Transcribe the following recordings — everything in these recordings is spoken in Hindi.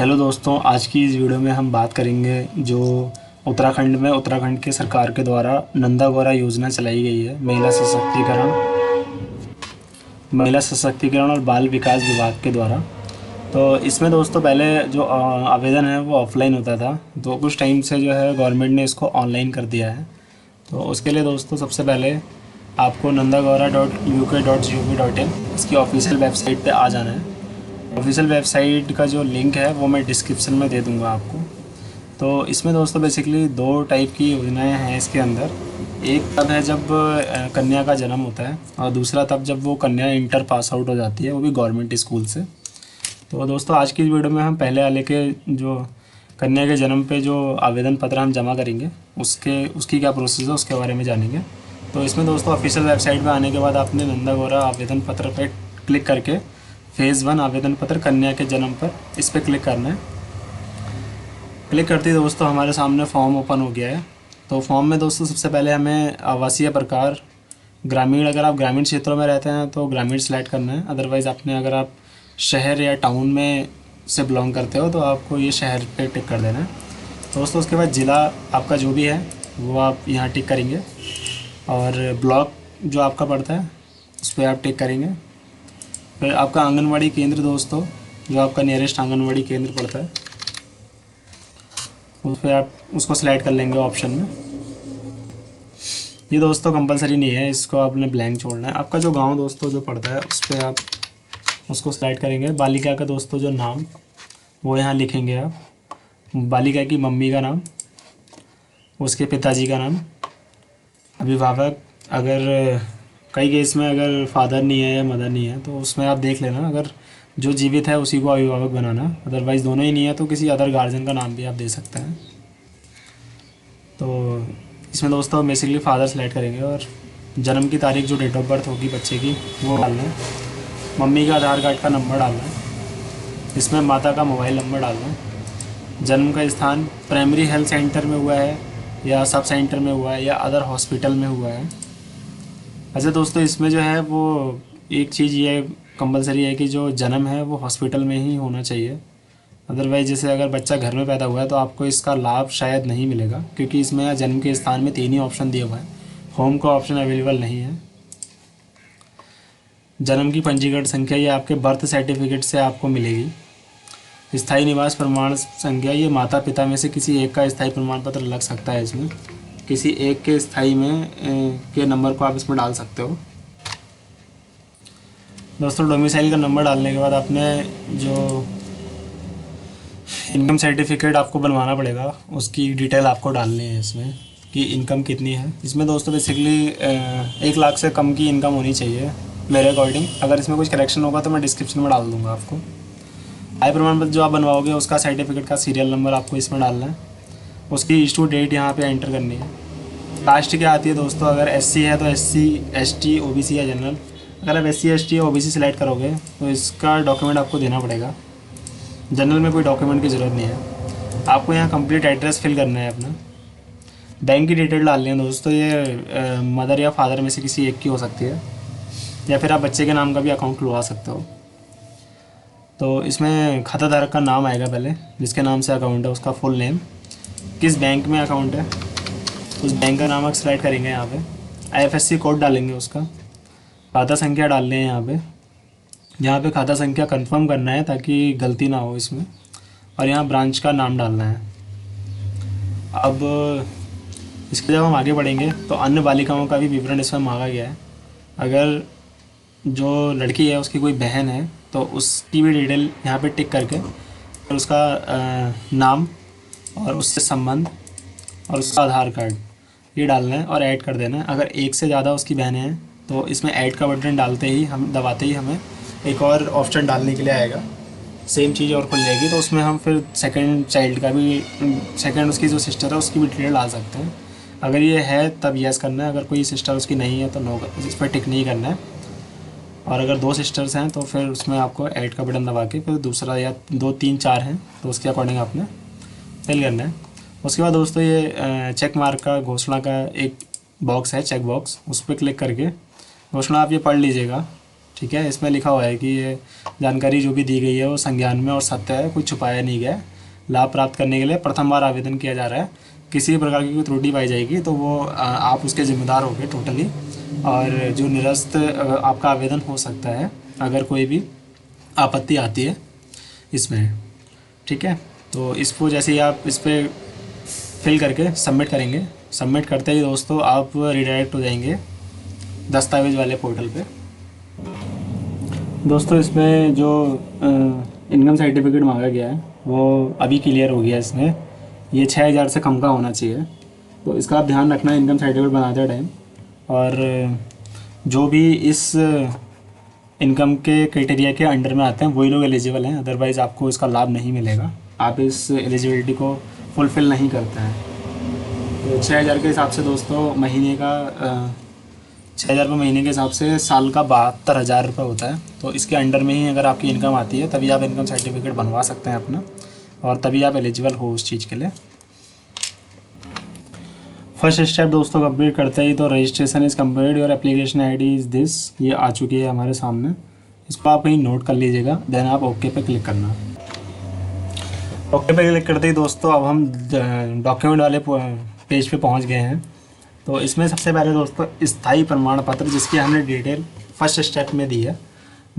हेलो दोस्तों, आज की इस वीडियो में हम बात करेंगे जो उत्तराखंड के सरकार के द्वारा नंदा गौरा योजना चलाई गई है। महिला सशक्तिकरण और बाल विकास विभाग के द्वारा। तो इसमें दोस्तों पहले जो आवेदन है वो ऑफलाइन होता था, तो कुछ टाइम से जो है गवर्नमेंट ने इसको ऑनलाइन कर दिया है। तो उसके लिए दोस्तों सबसे पहले आपको nandagora.uk.gov.in इसकी ऑफिशियल वेबसाइट पे आ जाना है। ऑफिशियल वेबसाइट का जो लिंक है वो मैं डिस्क्रिप्शन में दे दूंगा आपको। तो इसमें दोस्तों बेसिकली दो टाइप की योजनाएं हैं इसके अंदर। एक तब है जब कन्या का जन्म होता है, और दूसरा तब जब वो कन्या इंटर पास आउट हो जाती है, वो भी गवर्नमेंट स्कूल से। तो दोस्तों आज की वीडियो में हम पहले वाले के जो कन्या के जन्म पे जो आवेदन पत्र हम जमा करेंगे उसकी क्या प्रोसेस है उसके बारे में जानेंगे। तो इसमें दोस्तों ऑफिशियल वेबसाइट पे आने के बाद आपने नंदा गौरा आवेदन पत्र पे क्लिक करके फेज़ 1 आवेदन पत्र कन्या के जन्म पर इस पर क्लिक करना है। क्लिक करते ही दोस्तों हमारे सामने फॉर्म ओपन हो गया है। तो फॉर्म में दोस्तों सबसे पहले हमें आवासीय प्रकार ग्रामीण, अगर आप ग्रामीण क्षेत्रों में रहते हैं तो ग्रामीण सेलेक्ट करना है। अदरवाइज़ अगर आप शहर या टाउन में से बिलोंग करते हो तो आपको ये शहर पे टिक कर देना है। दोस्तों उसके बाद ज़िला आपका जो भी है वो आप यहाँ टिक करेंगे, और ब्लॉक जो आपका पड़ता है उस पर आप टिक करेंगे। फिर आपका आंगनवाड़ी केंद्र दोस्तों, जो आपका नियरेस्ट आंगनवाड़ी केंद्र पड़ता है उस पर आप उसको सिलेक्ट कर लेंगे ऑप्शन में। ये दोस्तों कंपलसरी नहीं है, इसको आपने ब्लैंक छोड़ना है। आपका जो गांव दोस्तों जो पड़ता है उस पर आप उसको सिलेक्ट करेंगे। बालिका का दोस्तों जो नाम वो यहाँ लिखेंगे आप, बालिका की मम्मी का नाम, उसके पिताजी का नाम, अभिभावक। अगर कई केस में अगर फादर नहीं है या मदर नहीं है तो उसमें आप देख लेना, अगर जो जीवित है उसी को अभिभावक बनाना। अदरवाइज़ दोनों ही नहीं है तो किसी अदर गार्जियन का नाम भी आप दे सकते हैं। तो इसमें दोस्तों बेसिकली फादर सेलेक्ट करेंगे, और जन्म की तारीख जो डेट ऑफ बर्थ होगी बच्चे की वो डालना है। मम्मी का आधार कार्ड का नंबर डालना है। इसमें माता का मोबाइल नंबर डालना है। जन्म का स्थान प्राइमरी हेल्थ सेंटर में हुआ है या सब सेंटर में हुआ है या अदर हॉस्पिटल में हुआ है। अच्छा दोस्तों, इसमें जो है वो एक चीज़ ये कंपलसरी है कि जो जन्म है वो हॉस्पिटल में ही होना चाहिए। अदरवाइज़ जैसे अगर बच्चा घर में पैदा हुआ है तो आपको इसका लाभ शायद नहीं मिलेगा, क्योंकि इसमें जन्म के स्थान में 3 ही ऑप्शन दिए हुए हैं, होम का ऑप्शन अवेलेबल नहीं है। जन्म की पंजीकृत संख्या ये आपके बर्थ सर्टिफिकेट से आपको मिलेगी। स्थायी निवास प्रमाण संख्या ये माता पिता में से किसी एक का स्थायी प्रमाण पत्र लग सकता है। इसमें किसी एक के स्थायी में के नंबर को आप इसमें डाल सकते हो। दोस्तों डोमिसाइल का नंबर डालने के बाद आपने जो इनकम सर्टिफिकेट आपको बनवाना पड़ेगा उसकी डिटेल आपको डालनी है इसमें, कि इनकम कितनी है। इसमें दोस्तों बेसिकली 1 लाख से कम की इनकम होनी चाहिए मेरे अकॉर्डिंग। अगर इसमें कुछ करेक्शन होगा तो मैं डिस्क्रिप्शन में डाल दूँगा आपको। आय प्रमाण पत्र जो आप बनवाओगे उसका सर्टिफिकेट का सीरियल नंबर आपको इसमें डालना है। उसकी इशू डेट यहाँ पे एंटर करनी है। कास्ट क्या आती है दोस्तों, अगर एससी है तो एससी, एसटी, ओबीसी या जनरल। अगर आप एससी, एसटी या ओबीसी सेलेक्ट करोगे तो इसका डॉक्यूमेंट आपको देना पड़ेगा। जनरल में कोई डॉक्यूमेंट की ज़रूरत नहीं है। आपको यहाँ कंप्लीट एड्रेस फिल करना है अपना। बैंक की डिटेल डालनी है दोस्तों। ये मदर या फादर में से किसी एक की हो सकती है, या फिर आप बच्चे के नाम का भी अकाउंट खुलवा सकते हो। तो इसमें खाताधारक का नाम आएगा पहले, जिसके नाम से अकाउंट है उसका फुल नेम, किस बैंक में अकाउंट है उस बैंक का नाम आप सेलेक्ट करेंगे। यहाँ पे आईएफएससी कोड डालेंगे उसका, खाता संख्या डालनी है यहाँ पे खाता संख्या कंफर्म करना है ताकि गलती ना हो इसमें, और यहाँ ब्रांच का नाम डालना है। अब इसके जब हम आगे बढ़ेंगे तो अन्य बालिकाओं का भी विवरण इसमें मांगा गया है। अगर जो लड़की है उसकी कोई बहन है तो उसकी भी डिटेल यहाँ पे टिक करके, और उसका नाम और उससे संबंध और उसका आधार कार्ड ये डालना है और ऐड कर देना है। अगर एक से ज़्यादा उसकी बहनें हैं तो इसमें ऐड का बटन दबाते ही हमें एक और ऑप्शन डालने के लिए आएगा, सेम चीज़ और खुल जाएगी। तो उसमें हम फिर सेकंड चाइल्ड का भी, सेकंड उसकी जो सिस्टर है उसकी भी डिटेल डाल सकते हैं। अगर ये है तब यस करना है, अगर कोई सिस्टर उसकी नहीं है तो नो, इस पर टिक नहीं करना है। और अगर 2 सिस्टर्स हैं तो फिर उसमें आपको ऐड का बटन दबा के फिर दूसरा, या 2, 3, 4 हैं तो उसके अकॉर्डिंग आपने फिल करना है। उसके बाद दोस्तों ये चेक मार्क का, घोषणा का एक बॉक्स है, चेक बॉक्स, उस पर क्लिक करके घोषणा आप ये पढ़ लीजिएगा। ठीक है। इसमें लिखा हुआ है कि ये जानकारी जो भी दी गई है वो संज्ञान में और सत्य है, कुछ छुपाया नहीं गया है। लाभ प्राप्त करने के लिए प्रथम बार आवेदन किया जा रहा है। किसी भी प्रकार की कोई त्रुटि पाई जाएगी तो वो आप उसके जिम्मेदार होगे टोटली। और जो निरस्त आपका आवेदन हो सकता है अगर कोई भी आपत्ति आती है इसमें, ठीक है। तो इसको जैसे ही आप इस पर फिल करके सबमिट करेंगे, सबमिट करते ही दोस्तों आप रिडायरेक्ट हो जाएंगे दस्तावेज वाले पोर्टल पे। दोस्तों इसमें जो इनकम सर्टिफिकेट मांगा गया है वो अभी क्लियर हो गया। इसमें ये 6,000 से कम का होना चाहिए, तो इसका आप ध्यान रखना इनकम सर्टिफिकेट बनाते टाइम। और जो भी इस इनकम के क्राइटेरिया के अंडर में आते हैं वही लोग एलिजिबल हैं, अदरवाइज़ आपको इसका लाभ नहीं मिलेगा। आप इस एलिजिबिलिटी को फुलफ़िल नहीं करते हैं। तो 6,000 के हिसाब से दोस्तों महीने का 6,000 रुपये महीने के हिसाब से साल का 72,000 रुपये होता है। तो इसके अंडर में ही अगर आपकी इनकम आती है तभी आप इनकम सर्टिफिकेट बनवा सकते हैं अपना, और तभी आप एलिजिबल हो उस चीज़ के लिए। फर्स्ट स्टेप दोस्तों कंप्लीट करते ही तो registration is complete, your application ID is this, ये आ चुकी है हमारे सामने। इसको आप कहीं नोट कर लीजिएगा, देन आप ओके पे क्लिक करना। ओके पे क्लिक करते ही दोस्तों अब हम डॉक्यूमेंट वाले पेज पे पहुंच गए हैं। तो इसमें सबसे पहले दोस्तों स्थायी प्रमाण पत्र, जिसकी हमने डिटेल फर्स्ट स्टेप में दी है,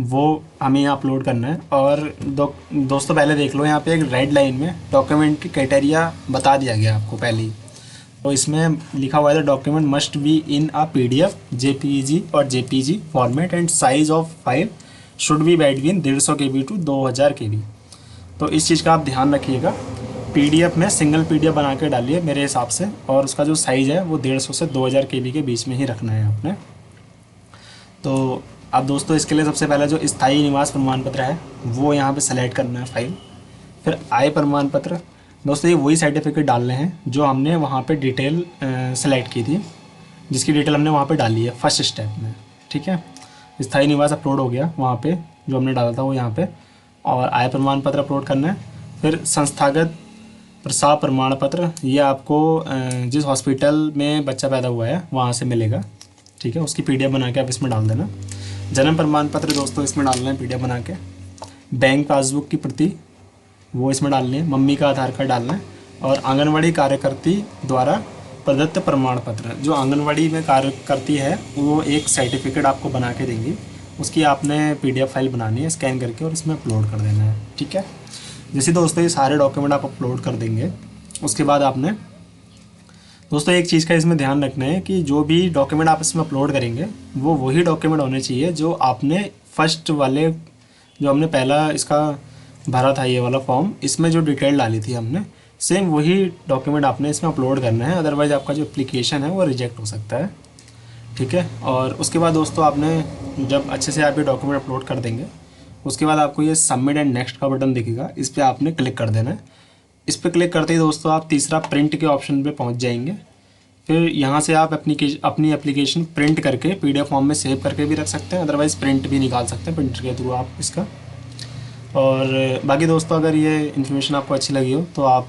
वो हमें यहाँ अपलोड करना है। और दोस्तों पहले देख लो, यहाँ पे एक रेड लाइन में डॉक्यूमेंट की क्राइटेरिया बता दिया गया आपको पहले ही। तो इसमें लिखा हुआ है document must be in a PDF, JPG और JPG format and size of file should be between 150 KB to 2000 KB। तो इस चीज़ का आप ध्यान रखिएगा। PDF में सिंगल PDF बना के डालिए मेरे हिसाब से, और उसका जो साइज़ है वो 150 से 2000 KB के बीच में ही रखना है आपने। तो अब दोस्तों इसके लिए सबसे पहले जो स्थायी निवास प्रमाण पत्र है वो यहाँ पे सेलेक्ट करना है फाइल। फिर आय प्रमाण पत्र, दोस्तों ये वही सर्टिफिकेट डालने हैं जो हमने वहाँ पे डिटेल सेलेक्ट की थी, जिसकी डिटेल हमने वहाँ पे डाली है फर्स्ट स्टेप में, ठीक है। स्थायी निवास अपलोड हो गया वहाँ पे, जो हमने डाला था वो यहाँ पे। और आय प्रमाण पत्र अपलोड करना है। फिर संस्थागत प्रसव प्रमाण पत्र, ये आपको जिस हॉस्पिटल में बच्चा पैदा हुआ है वहाँ से मिलेगा, ठीक है। उसकी PDF बना के आप इसमें डाल देना। जन्म प्रमाण पत्र दोस्तों इसमें डालना है PDF बना के। बैंक पासबुक की प्रति वो इसमें डालनी है। मम्मी का आधार कार्ड डालना है। और आंगनवाड़ी कार्यकर्ती द्वारा प्रदत्त प्रमाण पत्र, जो आंगनवाड़ी में कार्य करती है वो एक सर्टिफिकेट आपको बना के देंगी, उसकी आपने PDF फाइल बनानी है स्कैन करके और इसमें अपलोड कर देना है, ठीक है। जैसे दोस्तों ये सारे डॉक्यूमेंट आप अपलोड कर देंगे, उसके बाद आपने दोस्तों एक चीज़ का इसमें ध्यान रखना है कि जो भी डॉक्यूमेंट आप इसमें अपलोड करेंगे वो वही डॉक्यूमेंट होने चाहिए जो आपने फर्स्ट वाले, जो हमने पहला इसका भरा था ये वाला फॉर्म, इसमें जो डिटेल डाली थी हमने, सेम वही डॉक्यूमेंट आपने इसमें अपलोड करना है, अदरवाइज़ आपका जो एप्लीकेशन है वो रिजेक्ट हो सकता है, ठीक है। और उसके बाद दोस्तों आपने जब अच्छे से आप ये डॉक्यूमेंट अपलोड कर देंगे, उसके बाद आपको ये सबमिट एंड नेक्स्ट का बटन दिखेगा, इस पर आपने क्लिक कर देना है। इस पर क्लिक करते ही दोस्तों आप तीसरा प्रिंट के ऑप्शन पे पहुंच जाएंगे। फिर यहाँ से आप अपनी एप्लीकेशन प्रिंट करके PDF फॉर्म में सेव करके भी रख सकते हैं, अदरवाइज़ प्रिंट भी निकाल सकते हैं प्रिंटर के थ्रू आप इसका। और बाकी दोस्तों अगर ये इन्फॉर्मेशन आपको अच्छी लगी हो तो आप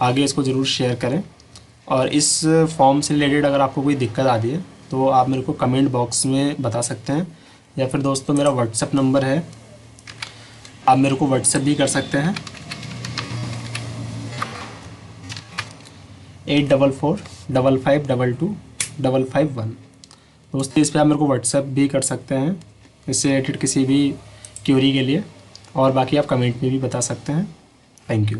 आगे इसको ज़रूर शेयर करें। और इस फॉर्म से रिलेटेड अगर आपको कोई दिक्कत आती है तो आप मेरे को कमेंट बॉक्स में बता सकते हैं, या फिर दोस्तों मेरा व्हाट्सएप नंबर है, आप मेरे को व्हाट्सएप भी कर सकते हैं 8445522551। दोस्तों इस पर आप मेरे को व्हाट्सएप भी कर सकते हैं इससे रिलेटेड किसी भी क्यूरी के लिए, और बाकी आप कमेंट में भी बता सकते हैं। Thank you.